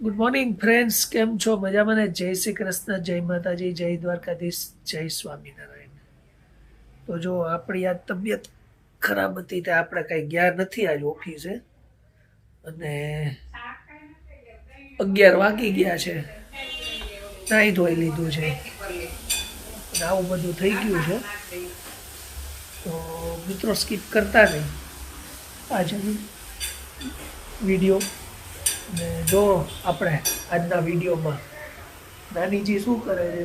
Good morning friends, કેમ છો? મજામાં ને? જય શ્રી કૃષ્ણ, જય માતાજી, જય દ્વારકાધીશ, જય સ્વામિનારાયણ. તો જો આપણી આ તબિયત ખરાબ હતી તે આપણે કાંઈ ગયા નથી આજ ઓફિસે, અને 11 વાગી ગયા છે. નાહી ધોઈ લીધું છે, આવું બધું થઈ ગયું છે. તો મિત્રો સ્કીપ કરતા નહીં આજે વિડીયો. ને જો આપણે આજના વિડીયોમાં નાનીજી શું કરે છે.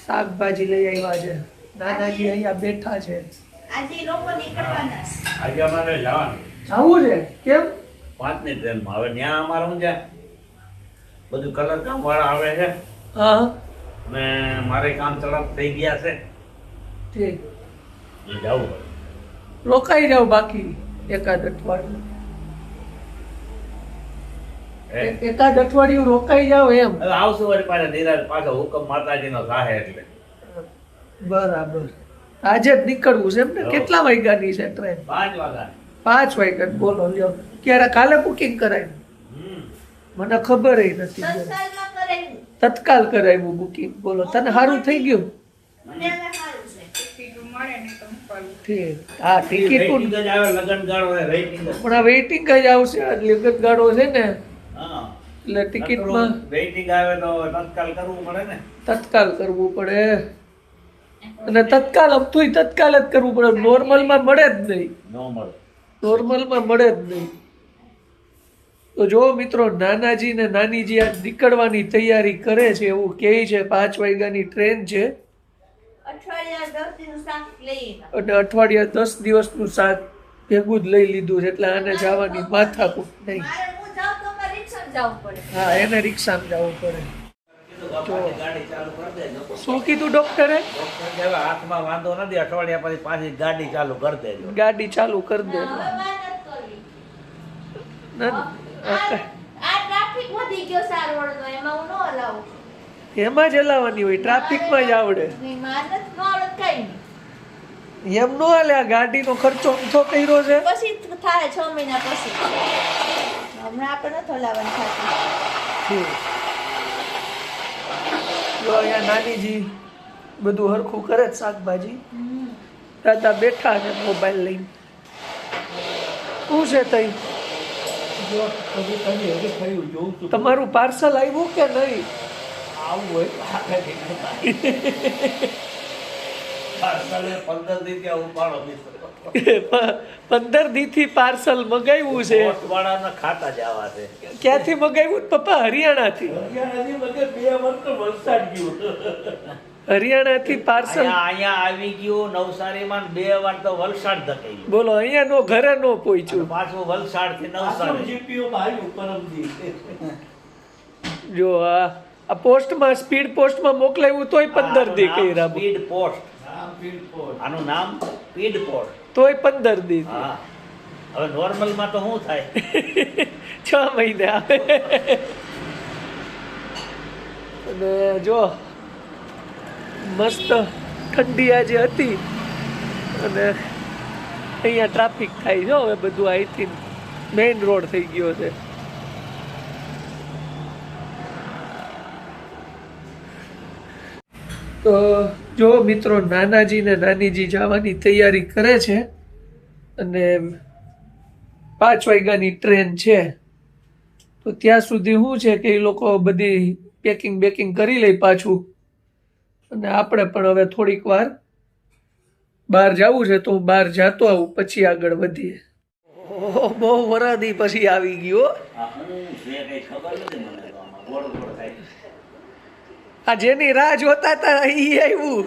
શાકભાજી લઈ આવ્યા છે. નાનાજી અહીંયા બેઠા છે. જવું છે કેમ? 5 ની ટ્રેનમાં હવે ત્યાં અમારે શું છે બધું કલર કામ વાળા આવે છે. હા, અને મારે કામ ચલાવ થઈ ગયા છે. ઠીક, જવું રોકાઈ જાવ બાકી એકાદ અઠવાડિયું. એકાદ અઠવાડિયું રોકાઈ જાવ એમ. હવે આવશું વળી પાછા નિરાશ પાછો હુકમ માતાજીનો થાહે એટલે. બરાબર, આજે જ નીકળવું છે એમ ને? કેટલા વાગ્યાની છે ટ્રેન? 5 વાગ્યા. 5 વાગ્યા. બોલો લ્યો, ક્યારે કાલે બુકિંગ કરાવ્યું? મને ખબર નથી. તત્કાલ કરાવ્યું બુકિંગ. બોલો, તને સારું થઈ ગયું? ઠીક. હા, ટિકિટ વેઇટિંગ જ આવે, લગન ગાળો છે, વેઇટિંગ જ. પણ આ વેઇટિંગ જ આવશે. આ લગત ગાળો છે ને, હા, એટલે ટિકિટમાં વેઇટિંગ આવે તો તત્કાલ કરવું પડે ને. તત્કાલ કરવું પડે. અને તત્કાલ અમથું તત્કાલ જ કરવું પડે. નોર્મલમાં મળે જ નહીં. નો મળે. નોર્મલમાં મળે જ નહીં. તો જો મિત્રો, નાનાજી ને નાનીજી આ નીકળવાની તૈયારી કરે છે એવું કહે છે. 5 વાગ્યાની ટ્રેન છે, અને અઠવાડિયા 10 દિવસનું શાક ભેગું જ લઈ લીધું છે, એટલે આને જવાની માથાકૂટ નહીં. હા, એને રિક્ષામાં જવું પડે. ગાડી ચાલુ કરી દેજો. શું કીધું ડોક્ટરે? ડોક્ટર કહે હાથમાં વાંધો નથી, અઠવાડિયા પછી પાછી ગાડી ચાલુ કરી દેજો. ગાડી ચાલુ કરી દે. એમાં જ હલાવવાની હોય, ટ્રાફિકમાં જ આવડે એમ નો હાલે. આ ગાડીનો ખર્ચો ઊંધો કર્યો છે. પછી થાય 6 મહિના પછી. હમણાં આપણે નથી હલાવવાની થતી. જો અહીંયા નાનીજી બધું હરખું કરે જ. શાકભાજી દાદા બેઠા છે મોબાઈલ લઈને. શું છે તઈ? તમારું પાર્સલ આવ્યું કે નહીં? આવું હોય 15 દી ત્યાં ઉપાડો 15 દીથી પાર્સલ મગાવ્યું છે. પોસ્ટવાળાના ખાતા જ આવા છે. ક્યાંથી મગાવ્યું પપ્પા? હરિયાણાથી. હરિયાણાથી પાર્સલ અહીંયા આવી ગયું નવસારીમાં 2 વાર તો વલસાડ ધકેલું. બોલો, અહીંયા નો ઘરે નો પહોંચ્યું. પાછું વલસાડ થી નવસારી. જો આ પોસ્ટમાં, સ્પીડ પોસ્ટમાં મોકલાવ્યું તોય 15 દી કર્યા. Speed post. આનું નામ સ્પીડ પોસ્ટ. તોય 15 દી. હા, હવે નોર્મલમાં તો શું થાય? 6 મહિને આવે. અને જો મસ્ત ઠંડી આજે હતી, અને અહીંયા ટ્રાફિક થાય છે. હવે બધું અહીંથી મેઇન રોડ થઈ ગયો છે. તો જો મિત્રો, નાનાજી ને નાનીજી જવાની તૈયારી કરે છે, અને 5 વાગ્યાની ટ્રેન છે. તો ત્યાં સુધી શું છે કે એ લોકો બધી પેકિંગ બેકિંગ કરી લે પાછું. અને આપણે પણ હવે થોડીક વાર બહાર જવું છે, તો હું બહાર જતો આવું, પછી આગળ વધીએ. ઓહો, બહુ વરાદી પછી આવી ગયો. આ જેની રાહ જોતા હતા એ આવ્યું.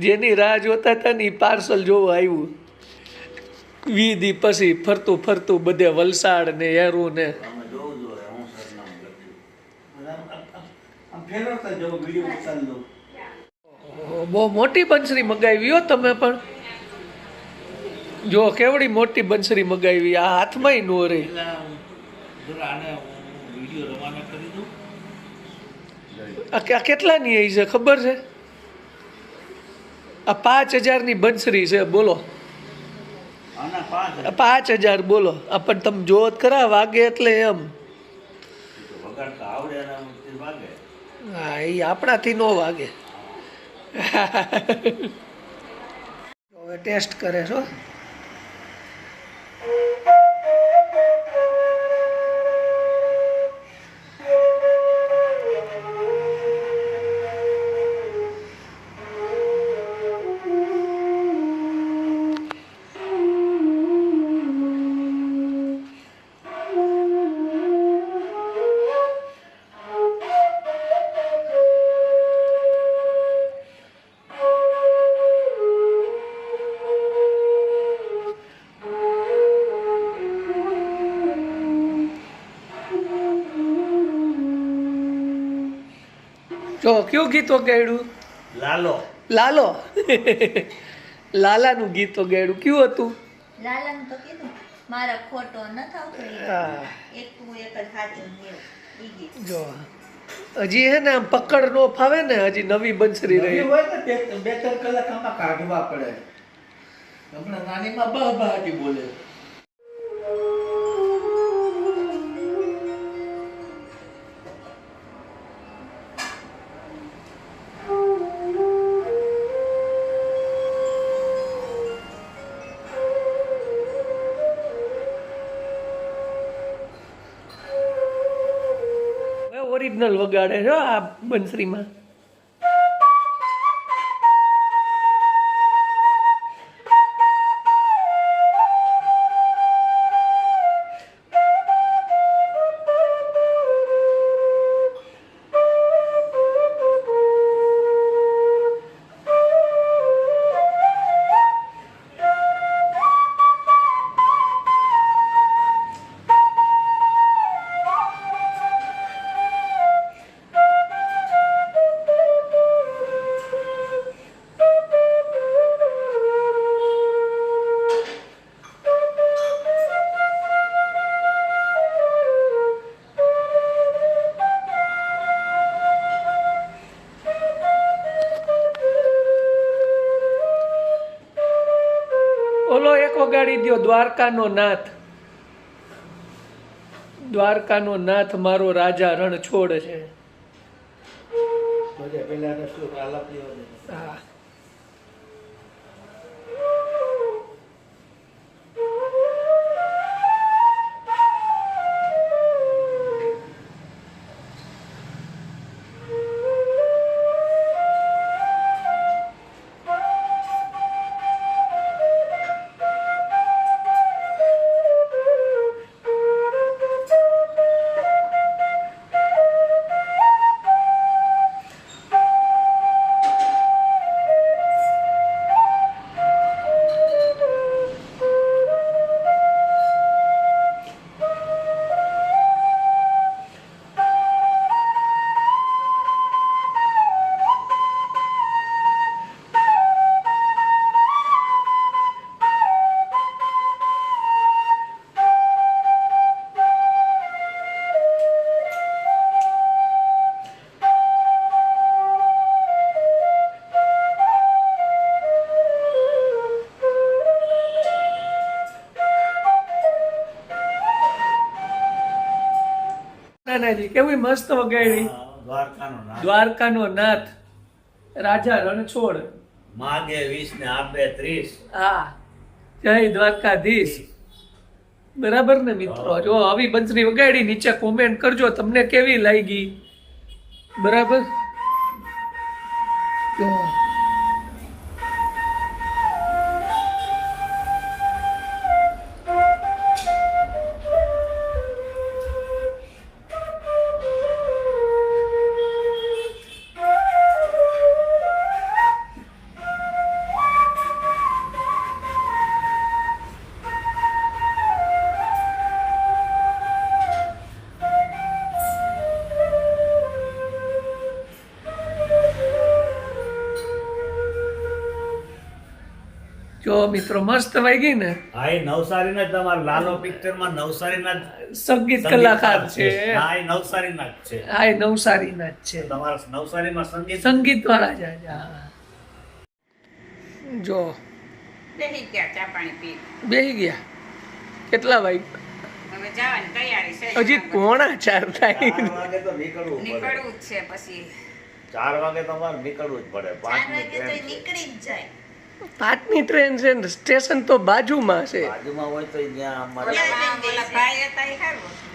જેની રાહ જોતા હતા ને પાર્સલ જોવા આવ્યું. 20 દી પછી ફરતું ફરતું બધે વલસાડ ને એરું ને. બહુ મોટી બંસરી મગાવી હો તમે પણ. જો કેવડી મોટી બંસરી મગાવી. આ હાથમાંય નો રહી. આ કેટલાની આવી છે ખબર છે? આ 5000ની બંસરી છે, બોલો. આના 5 5000 બોલો. આ પણ તમે જોત ખરા વાગે એટલે એમ. વગાડતા આવડે એના પછી વાગે. હા, એ આપણાથી નો વાગે. હવે ટેસ્ટ કરે છો. જો કયું ગીત વગાડ્યું? લાલો. લાલો. લાલાનું ગીત વગાડ્યું. કયું હતું? લાલાને તો કીધું મારા ખોટો ન થાવ તો હા. એક તું એક જ સાચું ને ઈ ગીત. જો હજી હે ને આમ પકડ નો ફાવે ને, હજી નવી બંસરી રહી. નવી હોય ને બે 3 કલાક આમાં કાઢવા પડે. હમણાં નાનીમાં બહાટી બોલે. ઓરિજિનલ વગાડે છો આ બંસરીમાં. ઓલો એક વગાડી દ્યો, દ્વારકાનો નાથ. દ્વારકાનો નાથ મારો રાજા રણ છોડ છે. પેલા રસ્તો આલાપ દેવો દે. હા. નાનાજી કેવી મસ્ત વગાડી. દ્વારકાનો નાથ. દ્વારકાનો નાથ રાજા રણછોડ. માગે 20 ને આપે 30. હા, જય દ્વારકાધીશ. બરાબર ને મિત્રો? જો આવી બંસરી વગાડી, નીચે કોમેન્ટ કરજો તમને કેવી લાગી. બરાબર. જો જો મિત્રો મસ્ત વાગી ને. હા, એ નવસારીના જ તમારા લાલો પિક્ચરમાં નવસારીના જ સંગીત કલાકાર છે. હા, એ નવસારીના જ છે. હા, એ નવસારીના જ છે. તમારા નવસારીમાં સંગીત સંગીત વાળા જ. હા. જો બેસી ગયા ચા પાણી પી બેસી ગયા કેટલા વાગે હવે જવાની તૈયારી છે હજી 3:45 થાય 4 વાગે તો નીકળવું પડે નીકળવું જ છે પછી 4 વાગે તો અમારે નીકળવું જ પડે 5 4 ની વાગે તો ટ્રેન નીકળી જ જાય 5ની ટ્રેન છે ને સ્ટેશન તો બાજુમાં છે બાજુમાં હોય તો ત્યાં અમારે ત્યાં ઓલા ભાઈ હતા એ સારું હતું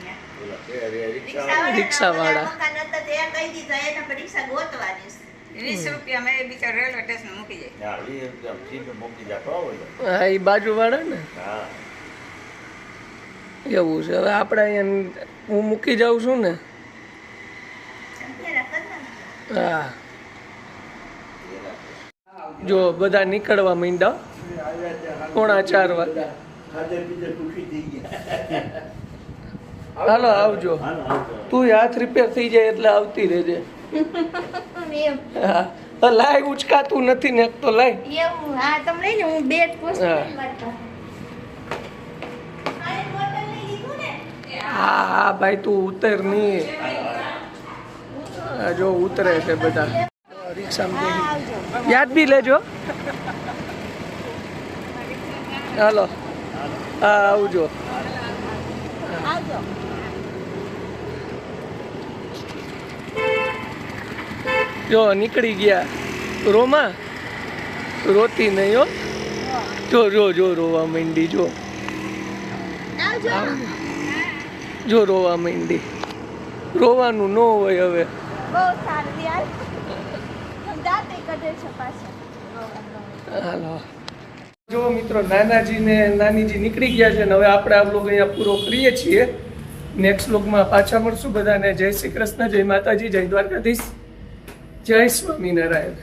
રિક્ષા રિક્ષાવાળા. મકાન હતા ત્યાં કહી દીધું એના પરીક્ષા ગોતવાની છે. 20 રૂપિયા મેં બિચાર રેલવે સ્ટેશન મૂકી જાય ત્યાં 20 રૂપિયા સીધું મૂકી જતો હોય હા એ બાજુવાળા ને હા એવું છે હવે આપણે અહીંયા હું મૂકી જાઉં છું ને સંપેરા કરી નાખજો. હા જો બધા નીકળવા માંડ્યા 3:45 વાગે ખાધે પીધે સુખી થઈ ગયા હાલો આવજો હાલો આવજો તું હાથ રિપેર થઈ જાય એટલે આવતી રહેજે એમ હા લાય ઉચકાતું નથી ને એક તો લાય એવું હા તમે લઈને હું બેટ પોસ્ટ હા. કરી મારતા આ બોટલ લઈ લીધું ને હા હા ભાઈ તું ઉતર નહીં આ જો ઉતરે છે બધા રિક્ષામાં બેસી. આવજો યાદ બી લેજો હાલો હા આવજો આવજો જો નીકળી ગયા રોમાં રોતી નહીં હો જો જો જો રોવા માંડી જો આવજો જો રોવા માંડી રોવાનું ન હોય હવે બહુ સારું યાર દાંતે કઢે છે પાછા હાલો જો મિત્રો નાનાજી ને નાનીજી નીકળી ગયા છે ને હવે આપણે આ બ્લોગ અહીંયા પૂરો કરીએ છીએ નેક્સ્ટ બ્લોગમાં પાછા મળશું બધાને જય શ્રી કૃષ્ણ જય માતાજી જય દ્વારકાધીશ જય સ્વામિનારાયણ